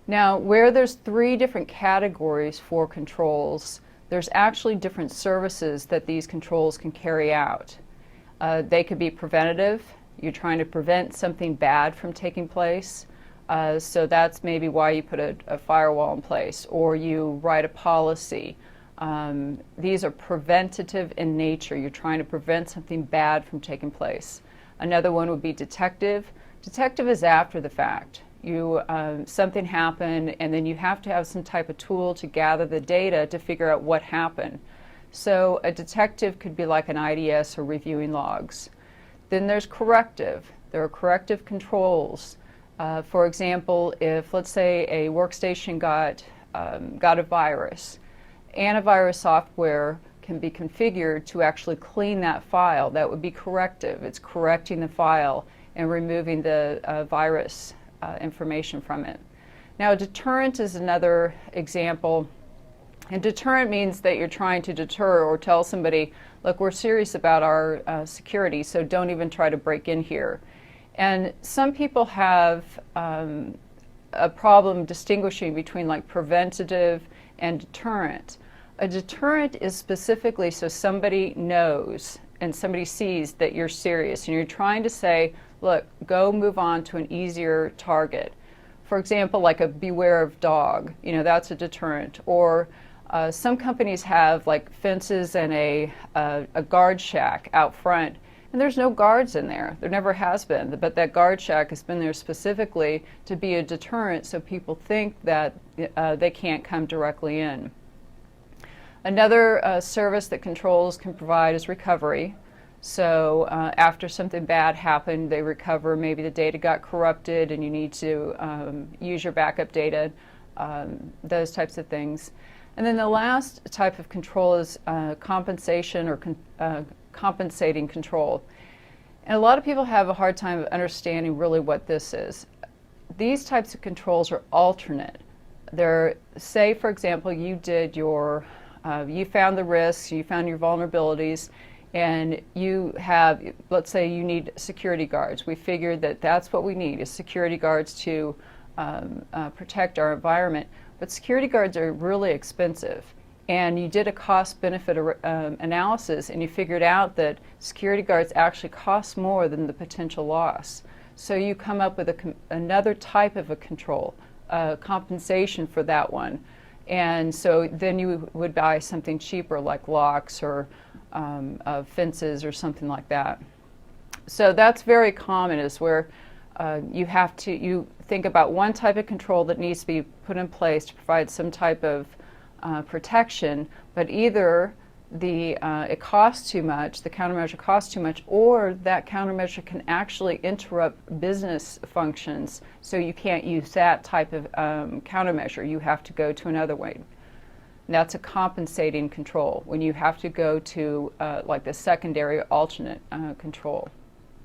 Now, where there's three different categories for controls, there's actually different services that these controls can carry out. They could be preventative. You're trying to prevent something bad from taking place. So that's maybe why you put a firewall in place, or you write a policy. These are preventative in nature. You're trying to prevent something bad from taking place. Another one would be detective. Detective is after the fact. Something happened, and then you have to have some type of tool to gather the data to figure out what happened. So a detective could be like an IDS or reviewing logs. Then there's corrective. There are corrective controls. For example, if let's say a workstation got a virus, antivirus software can be configured to actually clean that file. That would be corrective. It's correcting the file and removing the virus information from it. Now, a deterrent is another example. And deterrent means that you're trying to deter or tell somebody, look, we're serious about our security, so don't even try to break in here. And some people have a problem distinguishing between like preventative and deterrent. A deterrent is specifically so somebody knows and somebody sees that you're serious and you're trying to say, look, go move on to an easier target. For example, like a beware of dog, that's a deterrent. Or some companies have like fences and a guard shack out front, and there's no guards in there. There never has been, but that guard shack has been there specifically to be a deterrent so people think that they can't come directly in. Another service that controls can provide is recovery. So after something bad happened, they recover. Maybe the data got corrupted and you need to use your backup data, those types of things. And then the last type of control is compensation or compensating control. And a lot of people have a hard time understanding really what this is. These types of controls are alternate. Say, for example, you found the risks, you found your vulnerabilities, and you have, let's say you need security guards. We figured that that's what we need, is security guards to protect our environment. But security guards are really expensive. And you did a cost-benefit analysis, and you figured out that security guards actually cost more than the potential loss. So you come up with another type of a control, compensation for that one. And so then you would buy something cheaper like locks or fences or something like that. So that's very common, is where you think about one type of control that needs to be put in place to provide some type of protection, but either it costs too much, the countermeasure costs too much, or that countermeasure can actually interrupt business functions, so you can't use that type of countermeasure. You have to go to another way. And that's a compensating control, when you have to go to like the secondary alternate control.